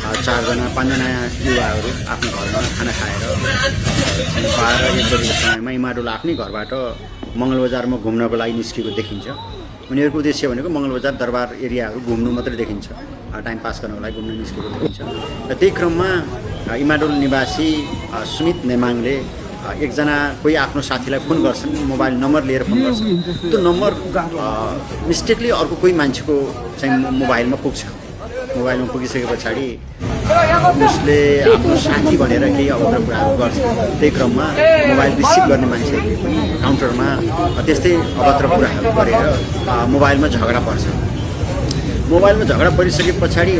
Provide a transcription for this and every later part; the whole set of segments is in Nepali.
4जना 5जना युवाहरू आफ्नो घरमा खाना खाएर 12-1 बजेको समयमा इमाडोल आफ्नै घरबाट मङ्गलबजारमा घुम्नको लागि निस्केको देखिन्छ। उनीहरूको उद्देश्य भनेको मङ्गलबजार दरबार एरियाहरू घुम्नु मात्रै देखिन्छ, टाइम पास गर्नको लागि घुम्न निस्केको देखिन्छ। र त्यही क्रममा इमाडोल निवासी सुमित नेमाङले एकजना कोही आफ्नो साथीलाई फोन गर्छन्, मोबाइल नम्बर लिएर फोन गर्छन्। त्यो नम्बर मिस्टेकली अर्को कोही मान्छेको चाहिँ मोबाइलमा पुग्छ। मोबाइलमा पुगिसके पछाडि उसले आफ्नो साथी भनेर केही अभद्र कुराहरू गर्छ। त्यही क्रममा मोबाइल रिसिभ गर्ने मान्छेहरूले पनि काउन्टरमा त्यस्तै अभद्र कुराहरू गरेर मोबाइलमा झगडा पर्छ। मोबाइलमा झगडा परिसके पछाडि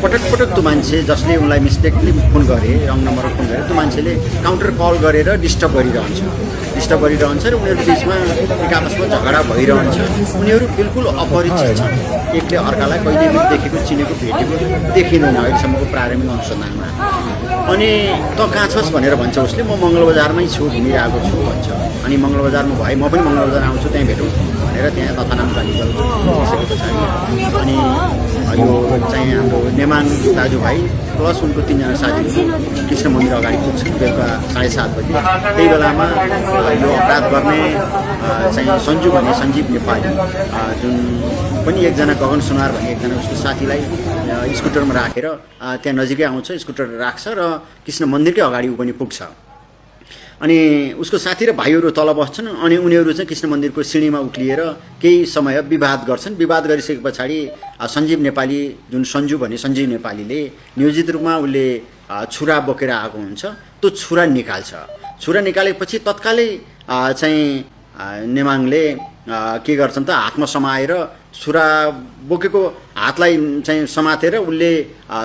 पटक त्यो मान्छे जसले उनलाई मिस्टेकली फोन गरे, रङ नम्बरमा फोन गरे, त्यो मान्छेले काउन्टर कल गरेर डिस्टर्ब गरिरहन्छ र उनीहरू बिचमा एक आपसमा झगडा भइरहन्छ। उनीहरू बिल्कुल अपरिचित छन्, एकले अर्कालाई कहिलेदेखि देखेको चिनेको भेटेको देखिँदैन अहिलेसम्मको प्रारम्भिक अनुसन्धानमा। अनि त कहाँ छस् भनेर भन्छ उसले, म मङ्गलबजारमै छु, घुमिरहेको छु भन्छ। अनि मङ्गलबजारमा भए म पनि मङ्गलबजार आउँछु, त्यहाँ भेटौँ भनेर त्यहाँ तथानाम गाली गरिसके पछाडि अनि यो चाहिँ हाम्रो नेमाङ दाजुभाइ प्लस उनको 3जना साथीहरू कृष्ण मन्दिर अगाडि पुग्छन् बेलुका 7:30 बजी। त्यही बेलामा यो अपराध गर्ने चाहिँ सञ्जु भन्ने सञ्जीव नेपाली जुन पनि एकजना गगन सुनार भन्ने एकजना उसको साथीलाई स्कुटरमा राखेर त्यहाँ नजिकै आउँछ, स्कुटर राख्छ र कृष्ण मन्दिरकै अगाडि ऊ पनि पुग्छ। अनि उसको साथी र भाइहरू तल बस्छन् अनि उनीहरू चाहिँ कृष्ण मन्दिरको सिँढीमा उक्लिएर केही समय विवाद गर्छन्। विवाद गरिसके पछाडि सञ्जीव नेपाली जुन सञ्जु भन्ने सञ्जीव नेपालीले नियोजित रूपमा उसले छुरा बोकेर आएको हुन्छ, त्यो छुरा निकाल्छ। छुरा निकालेपछि तत्कालै चाहिँ नेमाङले के गर्छन् त हातमा समाएर छुरा बोकेको हातलाई चाहिँ समातेर उसले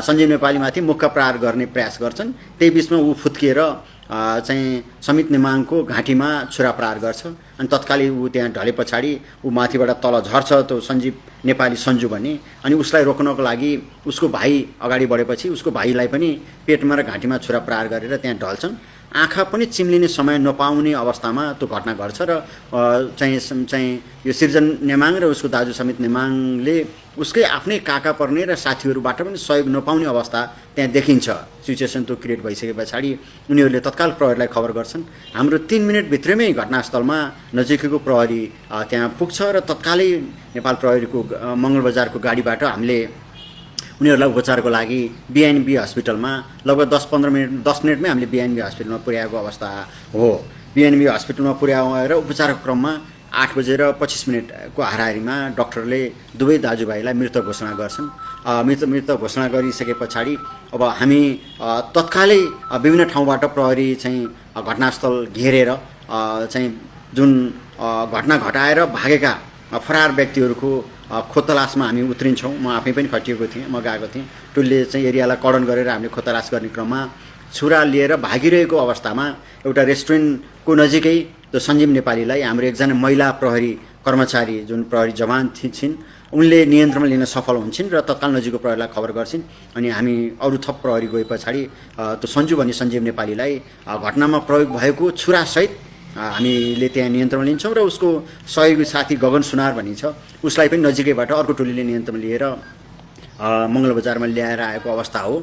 सञ्जीव नेपालीमाथि मुक्का प्रहार गर्ने प्रयास गर्छन्। त्यही बिचमा ऊ फुत्किएर चाहिँ समित नेमाङको घाँटीमा छुरा प्रहार गर्छ। अनि तत्कालै ऊ त्यहाँ ढले पछाडि ऊ माथिबाट तल झर्छ त्यो सञ्जीव नेपाली सञ्जु भन्ने। अनि उसलाई रोक्नको लागि उसको भाइ अगाडि बढेपछि उसको भाइलाई पनि पेटमा र घाँटीमा छुरा प्रहार गरेर त्यहाँ ढल्छन्। आँखा पनि चिम्लिने समय नपाउने अवस्थामा त्यो घटना घट्छ र चाहिँ यो सृजन नेमाङ र उसको दाजु समित नेमाङले उसकै आफ्नै काका पर्ने र साथीहरूबाट पनि सहयोग नपाउने अवस्था त्यहाँ देखिन्छ। सिचुएसन त्यो क्रिएट भइसके पछाडि उनीहरूले तत्काल प्रहरीलाई खबर गर्छन्। हाम्रो 3 मिनटभित्रमै घटनास्थलमा नजिकैको प्रहरी त्यहाँ पुग्छ र तत्कालै नेपाल प्रहरीको मङ्गलबजारको गाडीबाट हामीले उनीहरूलाई उपचारको लागि बिएनबी हस्पिटलमा लगभग 10 मिनटमै हामीले बिएनबी हस्पिटलमा पुर्याएको अवस्था हो। बिएनबी हस्पिटलमा पुर्याएर उपचारको क्रममा 8:25 को हाराहारीमा डाक्टरले दुवै दाजुभाइलाई मृत घोषणा गर्छन्। मृत घोषणा गरिसके पछाडि अब हामी तत्कालै विभिन्न ठाउँबाट प्रहरी चाहिँ घटनास्थल घेरेर चाहिँ जुन घटना घटाएर भागेका फरार व्यक्तिहरूको खोतलासमा हामी उत्रिन्छौँ। म आफै पनि खटिएको थिएँ, म गएको थिएँ। टोलले चाहिँ एरियालाई कडन गरेर हामीले खोतलास गर्ने क्रममा छुरा लिएर भागिरहेको अवस्थामा एउटा रेस्टुरेन्टको नजिकै त्यो सञ्जीव नेपालीलाई हाम्रो एकजना महिला प्रहरी कर्मचारी जुन प्रहरी जवान छिन् उनले नियन्त्रणमा लिन सफल हुन्छन् र तत्काल नजिकको प्रहरीलाई खबर गर्छिन्। अनि हामी अरू थप प्रहरी गए पछाडि त्यो सञ्जु भन्ने सञ्जीव नेपालीलाई घटनामा प्रयोग भएको छुरासहित हामीले त्यहाँ नियन्त्रणमा लिन्छौँ र उसको सहयोगी साथी गगन सुनार भन्ने छ उसलाई पनि नजिकैबाट अर्को टोलीले नियन्त्रणमा लिएर मङ्गलबजारमा ल्याएर आएको अवस्था हो।